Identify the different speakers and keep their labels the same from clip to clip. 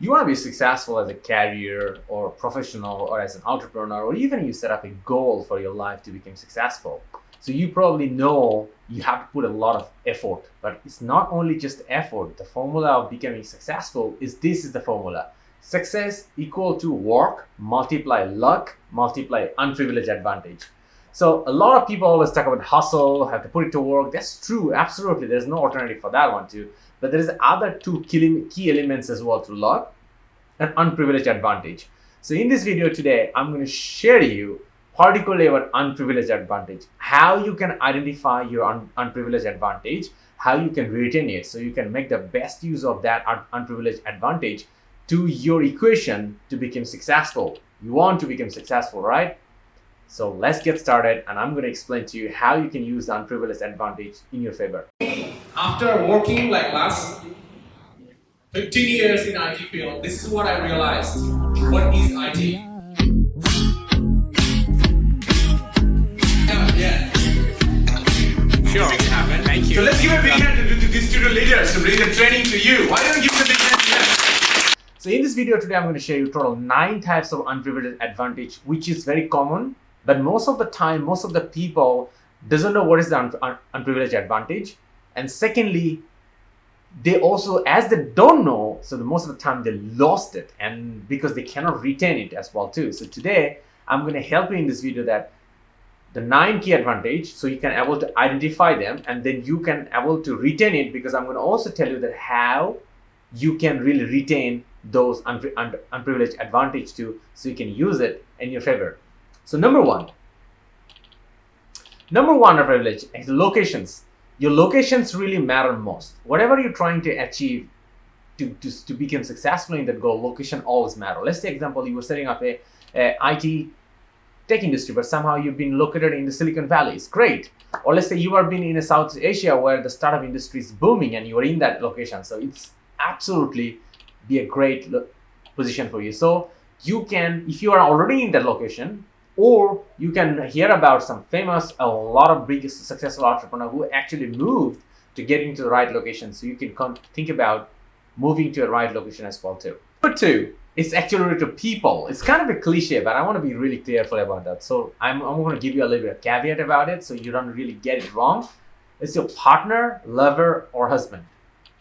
Speaker 1: You want to be successful as a career or professional or as an entrepreneur, or even you set up a goal for your life to become successful. So you probably know you have to put a lot of effort, but it's not only just effort. The formula of becoming successful is the formula. Success equal to work, multiply luck, multiply unprivileged advantage. So a lot of people always talk about hustle, have to put it to work. That's true, absolutely. There's no alternative for that one too. But there is other two key elements as well to luck and unprivileged advantage. So in this video today, I'm going to share you particularly about unprivileged advantage, how you can identify your unprivileged advantage, how you can retain it so you can make the best use of that unprivileged advantage to your equation to become successful. You want to become successful, right? So let's get started, and I'm going to explain to you how you can use the unprivileged advantage in your favor.
Speaker 2: After working like last 15 years in IT field, this is what I realized. What is IT? Yeah. Sure, it happened. Thank you. So let's give a big hand to these student leaders to bring the training to you. Why don't you give them a big hand to them?
Speaker 1: So in this video today, I'm going to show you total 9 types of unprivileged advantage, which is very common, but most of the time, most of the people doesn't know what is the unprivileged advantage. And secondly, they also, as they don't know, so most of the time they lost it, and because they cannot retain it as well too. So today, I'm going to help you in this video that the 9 key advantage, so you can able to identify them, and then you can able to retain it, because I'm going to also tell you that how you can really retain those unprivileged advantage too, so you can use it in your favor. So number one unprivileged is locations. Your locations really matter most. Whatever you're trying to achieve to become successful in that goal, location always matter. Let's say example, you were setting up a IT tech industry, but somehow you've been located in the Silicon Valley. It's great. Or let's say you are been in a South Asia where the startup industry is booming and you are in that location. So it's absolutely be a great position for you. So you can, if you are already in that location, or you can hear about some famous, a lot of big successful entrepreneur who actually moved to get into the right location. So you can think about moving to a right location as well too. Number 2, it's actually related to people. It's kind of a cliche, but I want to be really careful about that. So I'm going to give you a little bit of caveat about it so you don't really get it wrong. It's your partner, lover, or husband,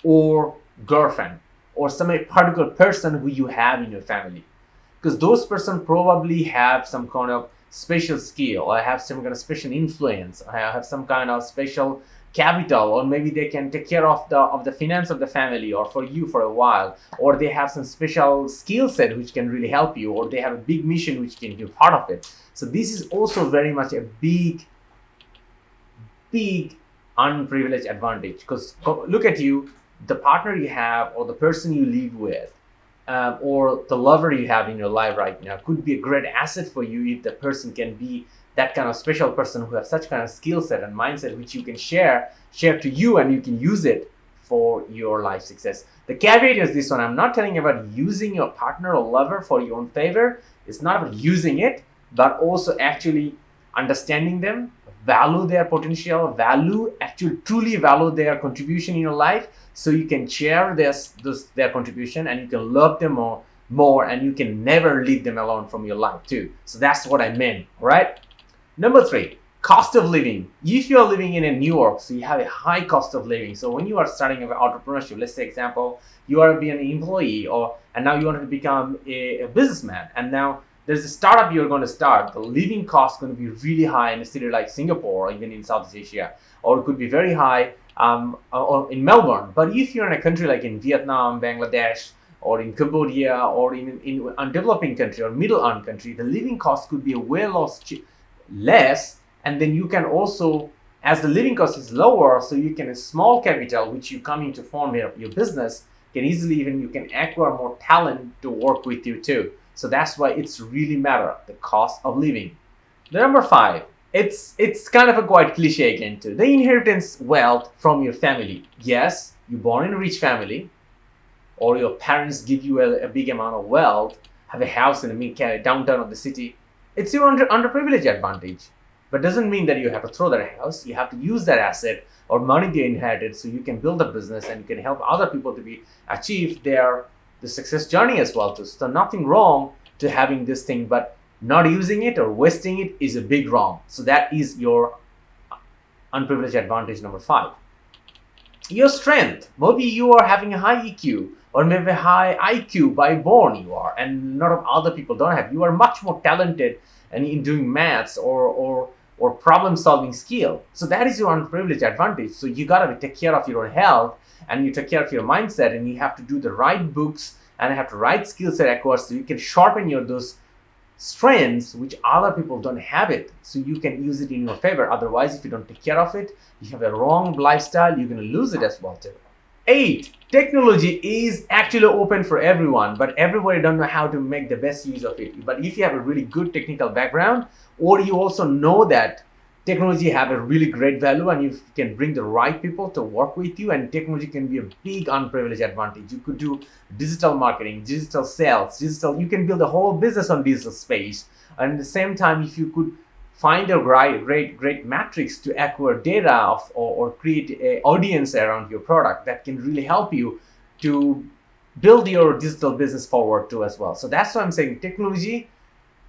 Speaker 1: or girlfriend, or some particular person who you have in your family. Because those person probably have some kind of special skill, or have some kind of special influence, or have some kind of special capital, or maybe they can take care of the finance of the family, or for you for a while, or they have some special skill set which can really help you, or they have a big mission which can be part of it. So this is also very much a big unprivileged advantage, because look at you, the partner you have, or the person you live with, or the lover you have in your life right now could be a great asset for you if the person can be that kind of special person who has such kind of skill set and mindset which you can share to you, and you can use it for your life success. The caveat is this one: I'm not telling you about using your partner or lover for your own favor. It's not about using it, but also actually understanding them, value their potential, truly value their contribution in your life, so you can share their contribution, and you can love them more, and you can never leave them alone from your life too. So that's what I meant, right? Number 3, cost of living. If you are living in New York, so you have a high cost of living. So when you are starting an entrepreneurship, let's say example, you are being an employee, and now you want to become a businessman, and now there's a startup you're going to start. The living cost is going to be really high in a city like Singapore, or even in Southeast Asia, or it could be very high or in Melbourne. But if you're in a country like in Vietnam, Bangladesh, or in Cambodia, or in undeveloping country or middle-earned country, the living cost could be less, and then you can also, as the living cost is lower, so you can, a small capital which you come in to form your business, can easily you can acquire more talent to work with you too. So that's why it's really matter, the cost of living. The number 5, it's kind of a quite cliche again too. The inheritance wealth from your family. Yes, you're born in a rich family, or your parents give you a big amount of wealth, have a house in the downtown of the city. It's your underprivileged advantage, but doesn't mean that you have to throw that house. You have to use that asset or money they inherited so you can build a business and you can help other people to achieve their the success journey as well too. So nothing wrong to having this thing, but not using it or wasting it is a big wrong. So that is your unprivileged advantage number 5. Your strength. Maybe you are having a high EQ or maybe high IQ by born you are, and a lot of other people don't have. You are much more talented and in doing maths or problem solving skill. So that is your unprivileged advantage. So you gotta take care of your health and you take care of your mindset, and you have to do the right books and have the right skill set acquired so you can sharpen your those strengths which other people don't have it, so you can use it in your favor. Otherwise, if you don't take care of it, you have a wrong lifestyle, you're going to lose it as well too. 8, technology is actually open for everyone, but everybody don't know how to make the best use of it. But if you have a really good technical background, or you also know that technology have a really great value and you can bring the right people to work with you, and technology can be a big unprivileged advantage. You could do digital marketing, digital sales, you can build a whole business on digital space. And at the same time, if you could find a great metrics to acquire data of, or create an audience around your product, that can really help you to build your digital business forward too as well. So that's why I'm saying technology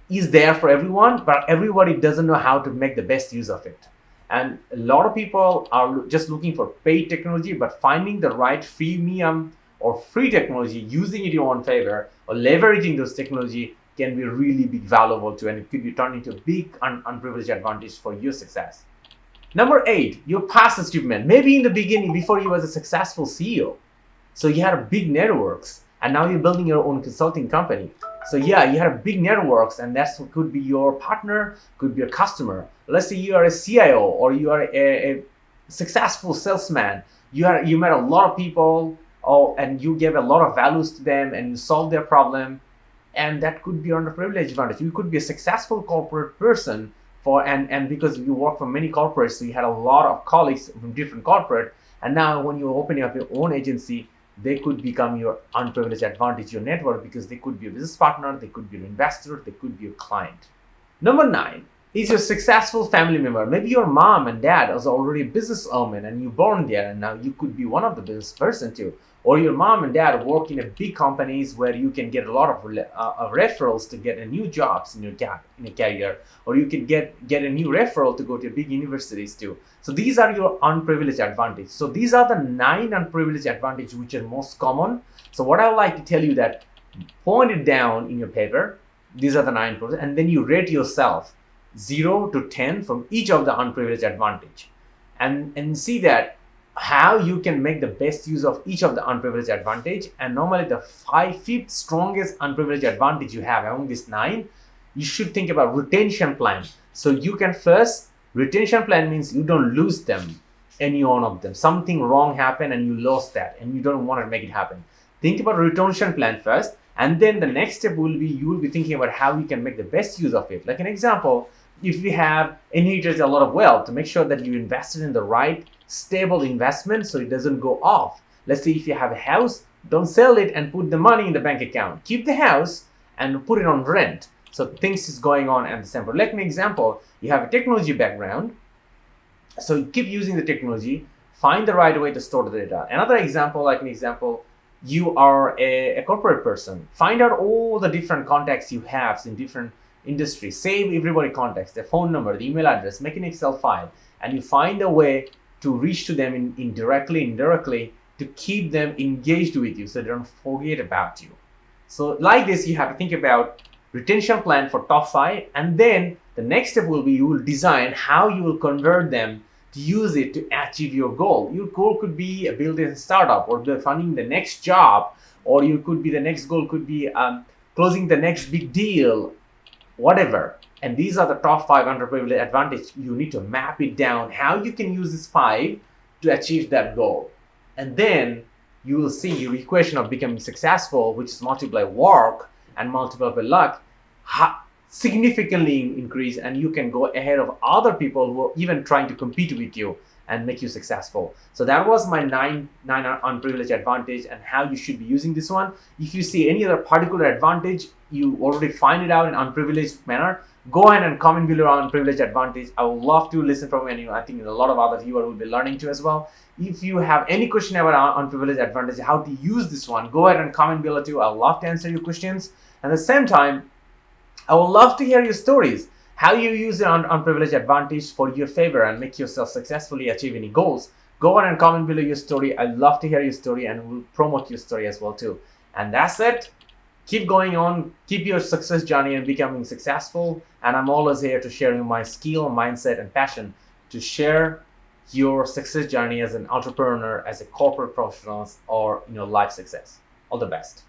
Speaker 1: is there for everyone, but everybody doesn't know how to make the best use of it. And a lot of people are just looking for paid technology, but finding the right freemium or free technology, using it in your own favor or leveraging those technology can be really big valuable too, and it could be turned into a big unprivileged advantage for your success. Number 8, your past achievement. Maybe in the beginning, before you was a successful CEO, so you had a big networks, and now you're building your own consulting company. So yeah, you have a big networks, and that's what could be your partner, could be your customer. Let's say you are a CIO or you are a successful salesman. You met a lot of people, and you gave a lot of values to them, and you solved their problem. And that could be underprivileged advantage. You could be a successful corporate person and because you work for many corporates, so you had a lot of colleagues from different corporate, and now when you're opening up your own agency, they could become your unprivileged advantage, your network, because they could be a business partner, they could be an investor, they could be a client. Number 9 is your successful family member. Maybe your mom and dad was already a business owner and you born there, and now you could be one of the business person too. Or your mom and dad work in a big companies where you can get a lot of referrals to get a new jobs in your career, or you can get a new referral to go to big universities too. So these are your unprivileged advantages. So these are the 9 unprivileged advantages which are most common. So what I would like to tell you that point it down in your paper. These are the 9 privileges, and then you rate yourself 0 to 10 from each of the unprivileged advantage, and see that how you can make the best use of each of the unprivileged advantage. And normally the 5th strongest unprivileged advantage you have among these 9, you should think about retention plan. So you can first, retention plan means you don't lose them, any one of them. Something wrong happened and you lost that and you don't want to make it happen. Think about retention plan first, and then the next step will be you will be thinking about how you can make the best use of it. Like an example, if you have inherited a lot of wealth, to make sure that you invested in the right stable investment so it doesn't go off. Let's say if you have a house, don't sell it and put the money in the bank account. Keep the house and put it on rent. So things is going on at the same time. Like an example, you have a technology background, so you keep using the technology, find the right way to store the data. Another example, you are a corporate person. Find out all the different contacts you have in different industries. Save everybody contacts, their phone number, the email address, make an Excel file, and you find a way to reach to them indirectly to keep them engaged with you so they don't forget about you. So like this, you have to think about retention plan for top 5, and then the next step will be you will design how you will convert them to use it to achieve your goal. Your goal could be building a startup or finding the next job, or you could be the next goal could be closing the next big deal, whatever. And these are the top 5 underprivileged advantages. You need to map it down how you can use this 5 to achieve that goal. And then you will see your equation of becoming successful, which is multiply work and multiply by luck, significantly increase, and you can go ahead of other people who are even trying to compete with you and make you successful. So that was my 9 unprivileged advantage and how you should be using this one. If you see any other particular advantage, you already find it out in unprivileged manner, go ahead and comment below on unprivileged advantage. I would love to listen from you, and I think a lot of other viewers will be learning too as well. If you have any question about unprivileged advantage, how to use this one, go ahead and comment below too. I'd love to answer your questions. And at the same time, I would love to hear your stories, how you use the unprivileged advantage for your favor and make yourself successfully achieve any goals. Go ahead and comment below your story. I'd love to hear your story, and we'll promote your story as well too. And that's it. Keep going on, keep your success journey and becoming successful. And I'm always here to share you my skill, mindset, and passion to share your success journey as an entrepreneur, as a corporate professional, or life success. All the best.